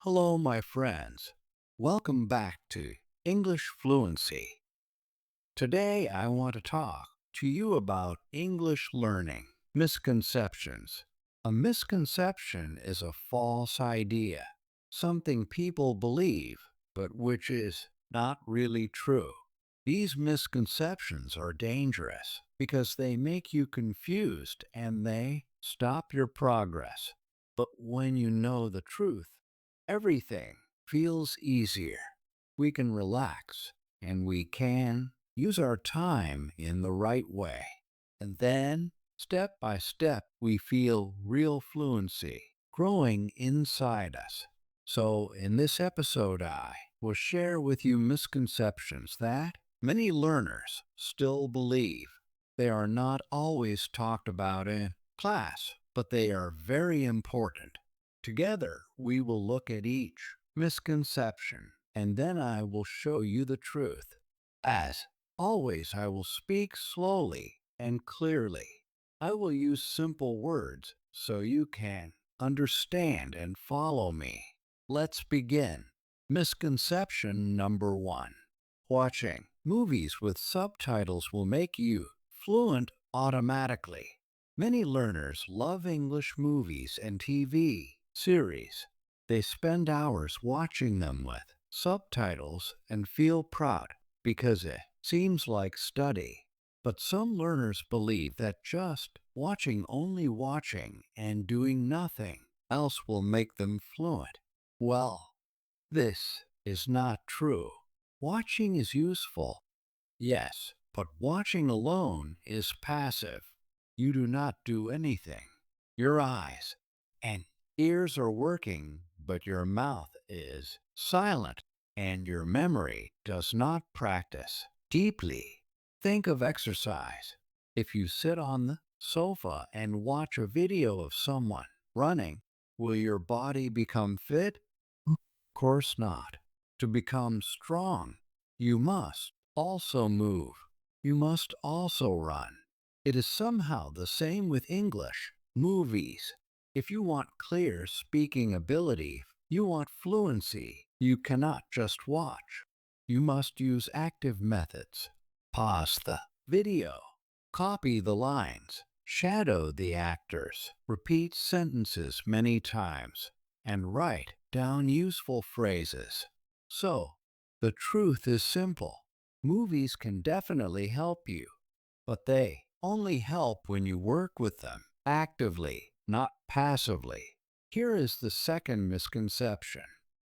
Hello, my friends. Welcome back to English Fluency. Today, I want to talk to you about English learning misconceptions. A misconception is a false idea, something people believe, but which is not really true. These misconceptions are dangerous because they make you confused and they stop your progress. But when you know the truth, everything feels easier. We can relax and we can use our time in the right way. And then, step by step, we feel real fluency growing inside us. So, in this episode, I will share with you misconceptions that many learners still believe. They are not always talked about in class, but they are very important. Together, we will look at each misconception, and then I will show you the truth. As always, I will speak slowly and clearly. I will use simple words so you can understand and follow me. Let's begin. Misconception number one: watching movies with subtitles will make you fluent automatically. Many learners love English movies and TV series. They spend hours watching them with subtitles and feel proud because it seems like study. But some learners believe that just only watching and doing nothing else will make them fluent. Well, this is not true. Watching is useful, yes, but watching alone is passive. You do not do anything. Your eyes and ears are working, but your mouth is silent, and your memory does not practice deeply. Think of exercise. If you sit on the sofa and watch a video of someone running, will your body become fit? Of course not. To become strong, you must also move. You must also run. It is somehow the same with English movies. If you want clear speaking ability, you want fluency, you cannot just watch. You must use active methods. Pause the video, copy the lines, shadow the actors, repeat sentences many times, and write down useful phrases. So, the truth is simple. Movies can definitely help you, but they only help when you work with them actively, not passively. Here is the second misconception: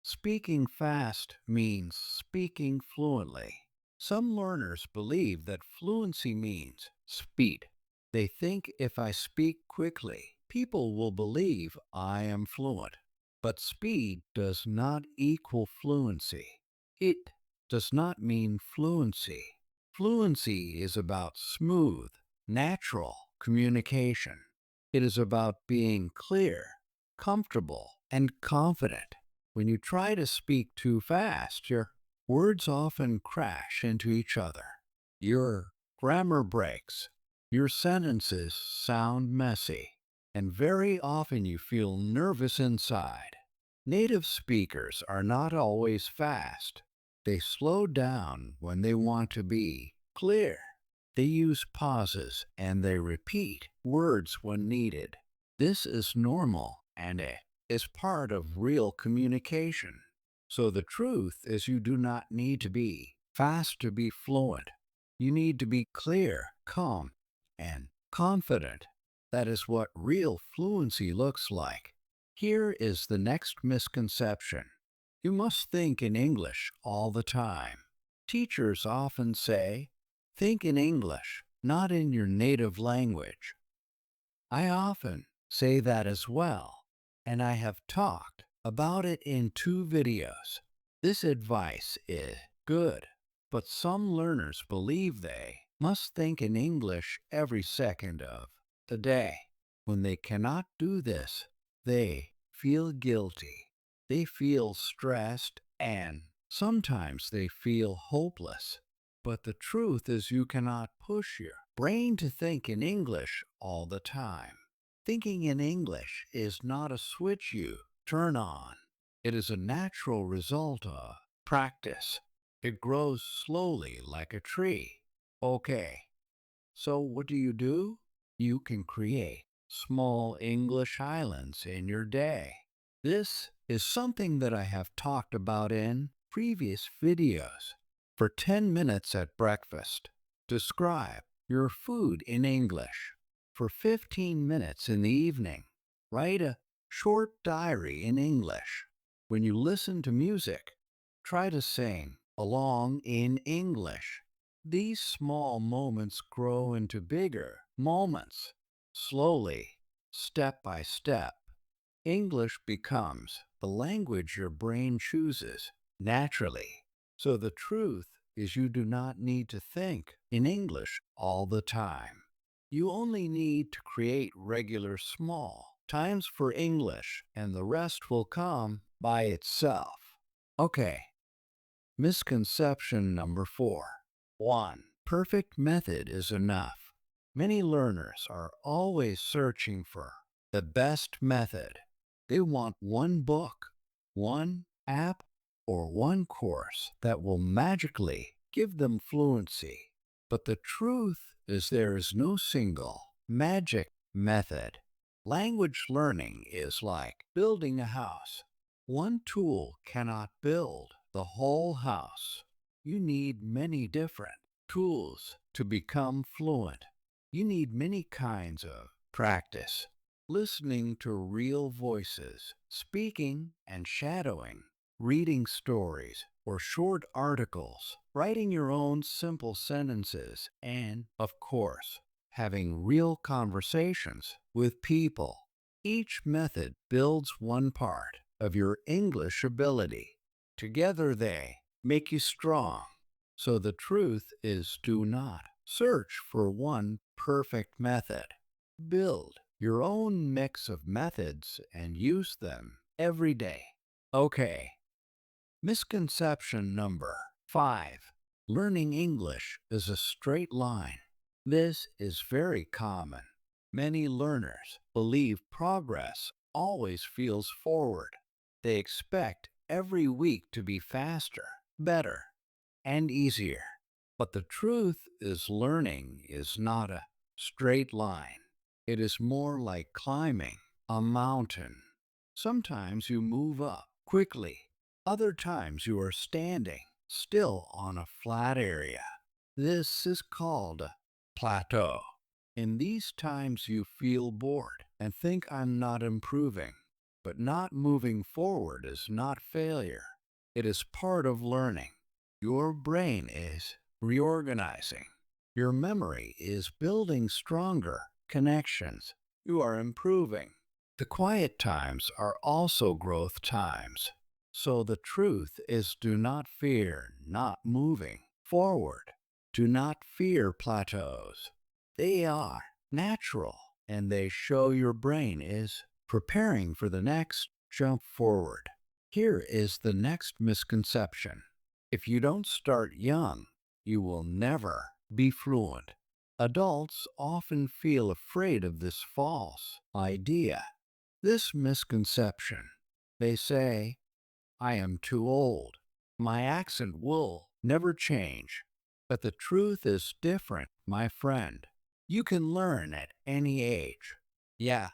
speaking fast means speaking fluently. Some learners believe that fluency means speed. They think if I speak quickly, people will believe I am fluent. But speed does not equal fluency. It does not mean fluency. Fluency is about smooth, natural communication. It is about being clear, comfortable, and confident. When you try to speak too fast, your words often crash into each other. Your grammar breaks. Your sentences sound messy. And very often you feel nervous inside. Native speakers are not always fast. They slow down when they want to be clear. They use pauses and they repeat words when needed. This is normal and it is part of real communication. So the truth is you do not need to be fast to be fluent. You need to be clear, calm, and confident. That is what real fluency looks like. Here is the next misconception: you must think in English all the time. Teachers often say, think in English, not in your native language. I often say that as well, and I have talked about it in two videos. This advice is good, but some learners believe they must think in English every second of the day. When they cannot do this, they feel guilty. They feel stressed and sometimes they feel hopeless. But the truth is you cannot push your brain to think in English all the time. Thinking in English is not a switch you turn on. It is a natural result of practice. It grows slowly like a tree. Okay, so what do? You can create small English islands in your day. This is something that I have talked about in previous videos. For 10 minutes at breakfast, describe your food in English. For 15 minutes in the evening, write a short diary in English. When you listen to music, try to sing along in English. These small moments grow into bigger moments. Slowly, step by step, English becomes the language your brain chooses naturally. So the truth is you do not need to think in English all the time. You only need to create regular small times for English and the rest will come by itself. Okay, misconception number 4. 1. Perfect method is enough. Many learners are always searching for the best method. They want one book, one app, or one course that will magically give them fluency. But the truth is there is no single magic method. Language learning is like building a house. One tool cannot build the whole house. You need many different tools to become fluent. You need many kinds of practice. Listening to real voices, speaking and shadowing, reading stories or short articles, writing your own simple sentences, and, of course, having real conversations with people. Each method builds one part of your English ability. Together they make you strong. So the truth is do not search for one perfect method. Build your own mix of methods and use them every day. Okay, misconception number 5. Learning English is a straight line. This is very common. Many learners believe progress always feels forward. They expect every week to be faster, better, and easier. But the truth is learning is not a straight line. It is more like climbing a mountain. Sometimes you move up quickly. Other times you are standing still on a flat area. This is called a plateau. In these times you feel bored and think I'm not improving. But not moving forward is not failure. It is part of learning. Your brain is reorganizing. Your memory is building stronger connections. You are improving. The quiet times are also growth times. So the truth is do not fear not moving forward. Do not fear plateaus. They are natural and they show your brain is preparing for the next jump forward. Here is the next misconception. If you don't start young, you will never be fluent. Adults often feel afraid of this false idea, this misconception. They say, I am too old. My accent will never change. But the truth is different, my friend. You can learn at any age. Yeah,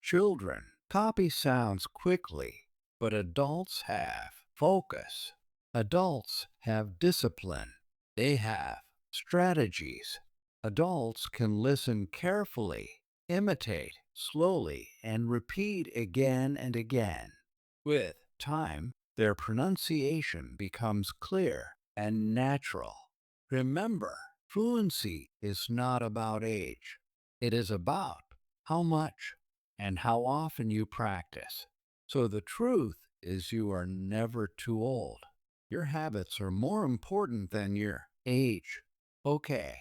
children copy sounds quickly, but adults have focus. Adults have discipline. They have strategies. Adults can listen carefully, imitate slowly, and repeat again and again. With time, their pronunciation becomes clear and natural. Remember, fluency is not about age. It is about how much and how often you practice. So the truth is you are never too old. Your habits are more important than your age. Okay,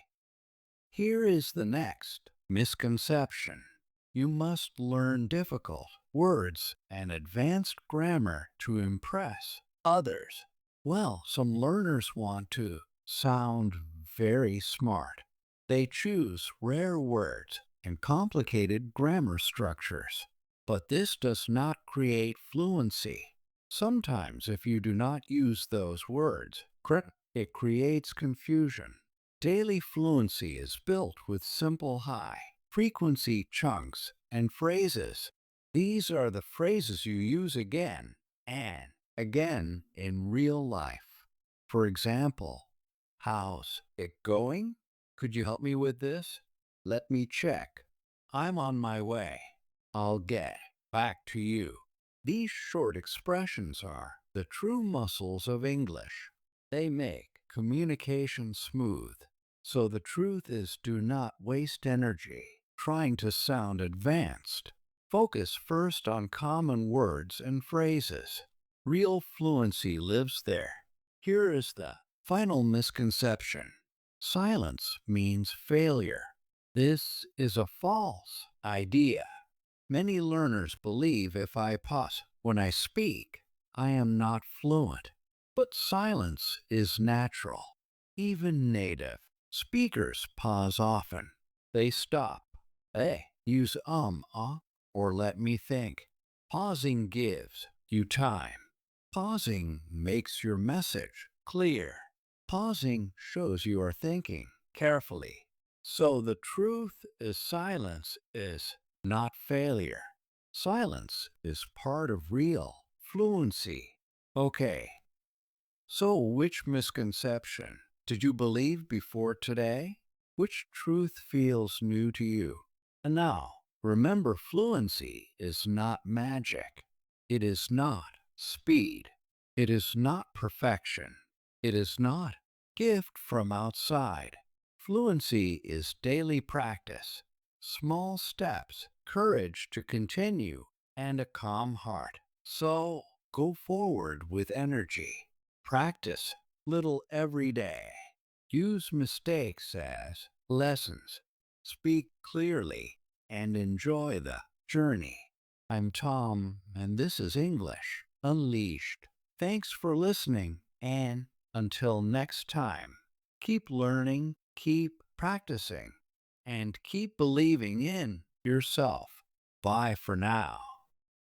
here is the next misconception. You must learn difficult words and advanced grammar to impress others. Well, some learners want to sound very smart. They choose rare words and complicated grammar structures. But this does not create fluency. Sometimes, if you do not use those words, it creates confusion. Daily fluency is built with simple high-frequency chunks and phrases. These are the phrases you use again and again in real life. For example, how's it going? Could you help me with this? Let me check. I'm on my way. I'll get back to you. These short expressions are the true muscles of English. They make communication smooth. So the truth is, do not waste energy trying to sound advanced. Focus first on common words and phrases. Real fluency lives there. Here is the final misconception. Silence means failure. This is a false idea. Many learners believe if I pause when I speak, I am not fluent. But silence is natural. Even native speakers pause often. They stop. They use or let me think. Pausing gives you time. Pausing makes your message clear. Pausing shows you are thinking carefully. So the truth is, silence is not failure. Silence is part of real fluency. Okay, so which misconception did you believe before today? Which truth feels new to you? And now, remember, fluency is not magic. It is not speed. It is not perfection. It is not gift from outside. Fluency is daily practice, small steps, courage to continue, and a calm heart. So, go forward with energy. Practice little every day. Use mistakes as lessons. Speak clearly and enjoy the journey. I'm Tom, and this is English Unleashed. Thanks for listening, and until next time, keep learning, keep practicing, and keep believing in yourself. Bye for now.